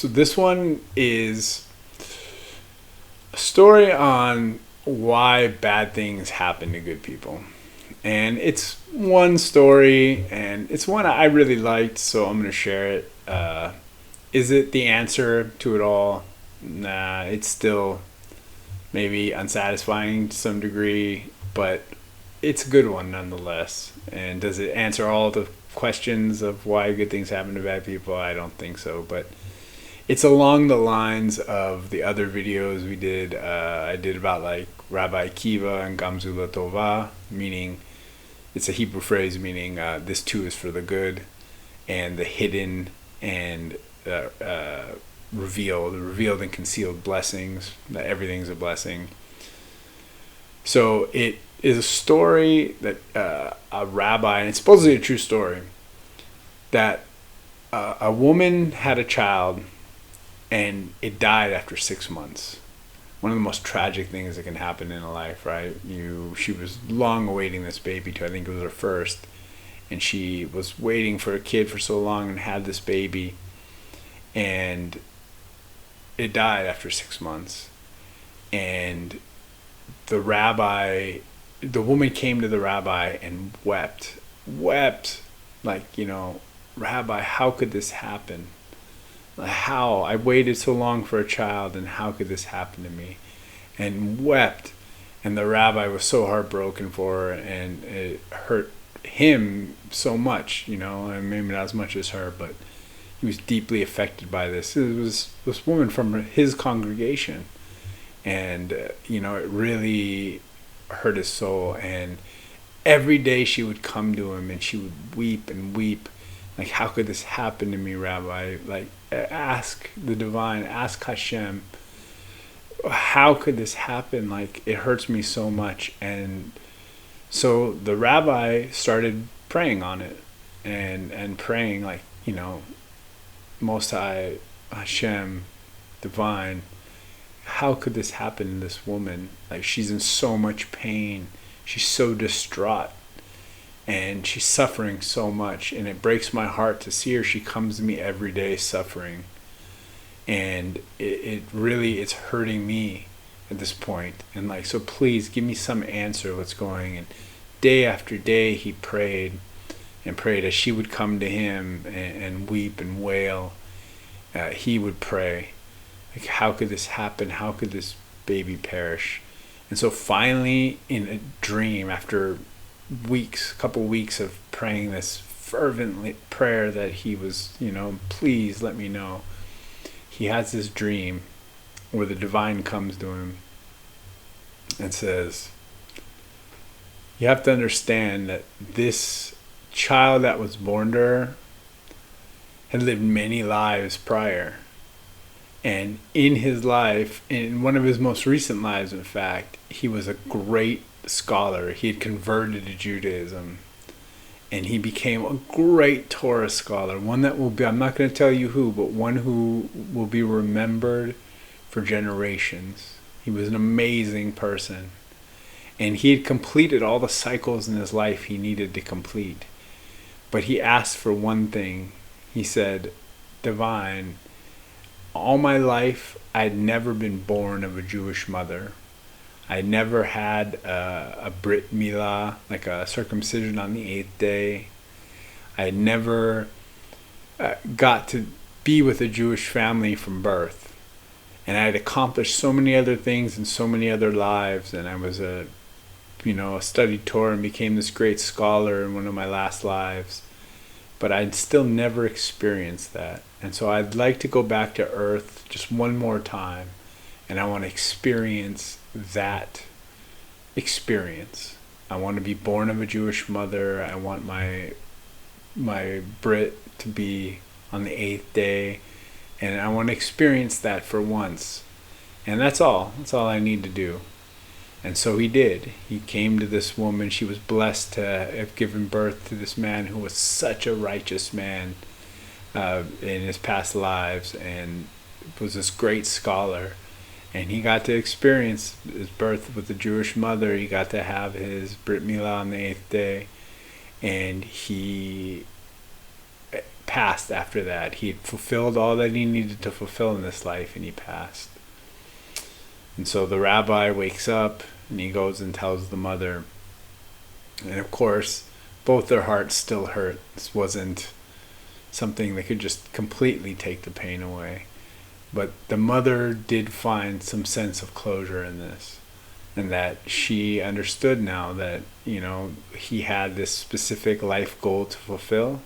So this one is a story on why bad things happen to good people. And it's one story, and it's one I really liked, so I'm going to share it. Is it the answer to it all? Nah, it's still maybe unsatisfying to some degree, but it's a good one nonetheless. And does it answer all the questions of why good things happen to bad people? I don't think so, but it's along the lines of the other videos we did. I did about like Rabbi Akiva and Gamzula Tova, meaning it's a Hebrew phrase meaning this too is for the good, and the hidden and revealed and concealed blessings, that everything's a blessing. So it is a story that a rabbi, and it's supposedly a true story, that a woman had a child and it died after 6 months. One of the most tragic things that can happen in a life, right? She was long awaiting this baby too. I think it was her first, and she was waiting for a kid for so long and had this baby, and it died after 6 months. And the woman came to the rabbi and wept, like, Rabbi, how could this happen? How? I waited so long for a child, and how could this happen to me? And wept. And the rabbi was so heartbroken for her, and it hurt him so much, and maybe not as much as her, but he was deeply affected by this. It was this woman from his congregation, and it really hurt his soul. And every day she would come to him and she would weep and weep, like, how could this happen to me, Rabbi? Like, ask the divine, ask Hashem, how could this happen? Like, it hurts me so much. And so the rabbi started praying on it, and praying, like, Most High, Hashem, divine, how could this happen to this woman? Like, she's in so much pain, she's so distraught, and she's suffering so much, and it breaks my heart to see her. She comes to me every day suffering, and it really, it's hurting me at this point. And like, so please give me some answer what's going. And day after day he prayed and prayed. As she would come to him and weep and wail, he would pray, like, how could this happen? How could this baby perish? And so finally, in a dream, after couple weeks of praying this fervent prayer that he was, please let me know, he has this dream where the divine comes to him and says, you have to understand that this child that was born to her had lived many lives prior. And in his life, in one of his most recent lives, in fact, he was a great scholar. He had converted to Judaism, and he became a great Torah scholar, one that will be, I'm not going to tell you who, but one who will be remembered for generations. He was an amazing person, and he had completed all the cycles in his life he needed to complete. But he asked for one thing. He said, divine, all my life I had never been born of a Jewish mother. I never had a Brit Milah, like a circumcision on the 8th day. I had never got to be with a Jewish family from birth. And I had accomplished so many other things in so many other lives. And I was studied Torah and became this great scholar in one of my last lives. But I'd still never experienced that. And so I'd like to go back to earth just one more time. And I want to experience that experience. I want to be born of a Jewish mother. I want my Brit to be on the 8th day. And I want to experience that for once. And that's all. That's all I need to do. And so he did. He came to this woman. She was blessed to have given birth to this man who was such a righteous man in his past lives, and was this great scholar. And he got to experience his birth with a Jewish mother. He got to have his Brit Milah on the 8th day. And he passed after that. He had fulfilled all that he needed to fulfill in this life, and he passed. And so the rabbi wakes up, and he goes and tells the mother. And of course, both their hearts still hurt. This wasn't something that could just completely take the pain away. But the mother did find some sense of closure in this. And that she understood now that, he had this specific life goal to fulfill,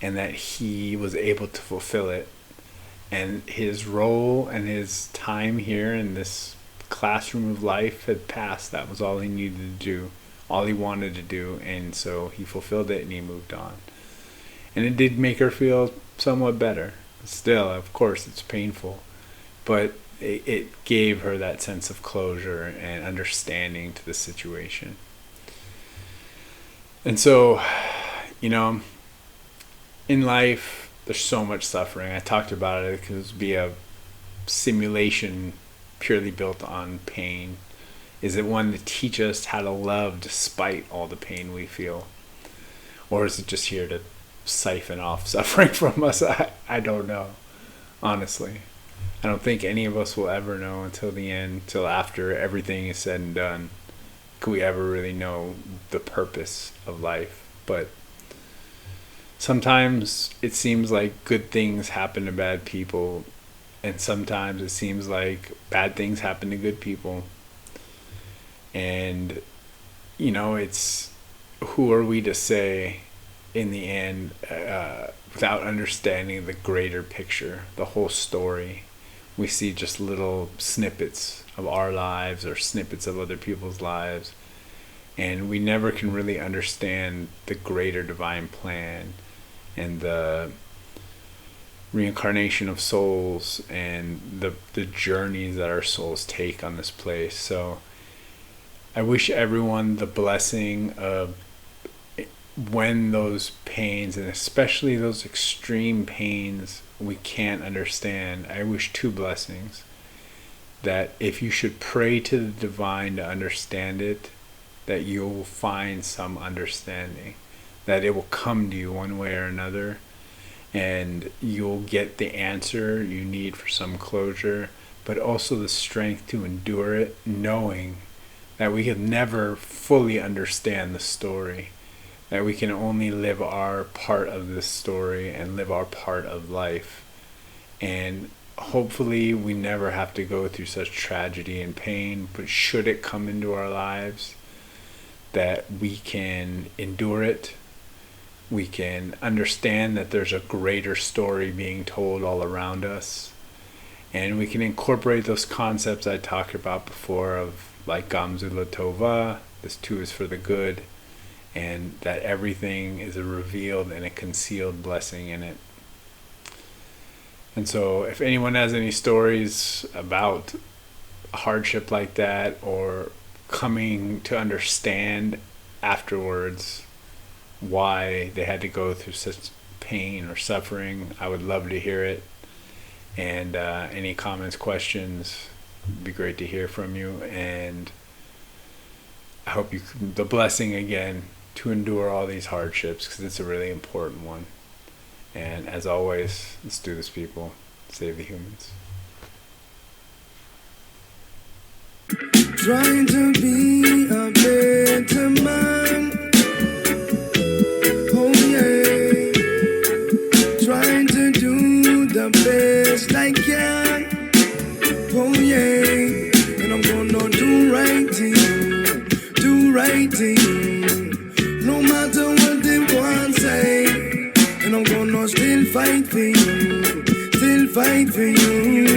and that he was able to fulfill it. And his role and his time here in this classroom of life had passed. That was all he needed to do, all he wanted to do. And so he fulfilled it and he moved on. And it did make her feel somewhat better. Still, of course, it's painful, but it gave her that sense of closure and understanding to the situation. And so, in life, there's so much suffering. I talked about it because it would be a simulation purely built on pain. Is it one to teach us how to love despite all the pain we feel? Or is it just here to siphon off suffering from us? I don't know, honestly. I don't think any of us will ever know until the end, till after everything is said and done. Could we ever really know the purpose of life? But sometimes it seems like good things happen to bad people, and sometimes it seems like bad things happen to good people. And, it's who are we to say in the end, without understanding the greater picture, the whole story. We see just little snippets of our lives or snippets of other people's lives, and we never can really understand the greater divine plan and the reincarnation of souls and the journeys that our souls take on this place. So I wish everyone the blessing of, when those pains, and especially those extreme pains we can't understand, I wish two blessings. That if you should pray to the divine to understand it, that you'll find some understanding, that it will come to you one way or another, and you'll get the answer you need for some closure, but also the strength to endure it, knowing that we can never fully understand the story, that we can only live our part of this story and live our part of life. And hopefully we never have to go through such tragedy and pain, but should it come into our lives, that we can endure it, we can understand that there's a greater story being told all around us, and we can incorporate those concepts I talked about before of like Gamzu Latova, this too is for the good, and that everything is a revealed and a concealed blessing in it. And so if anyone has any stories about a hardship like that, or coming to understand afterwards why they had to go through such pain or suffering, I would love to hear it. And any comments, questions, it'd be great to hear from you. And I hope the blessing again to endure all these hardships, because it's a really important one. And as always, let's do this, people. Save the humans. Trying to be a better man. Oh yeah. Trying to do the best I can. Oh yeah. And I'm gonna do right thing. Do right thing. No matter what they want to say. And I'm gonna still fight for you. Still fight for you.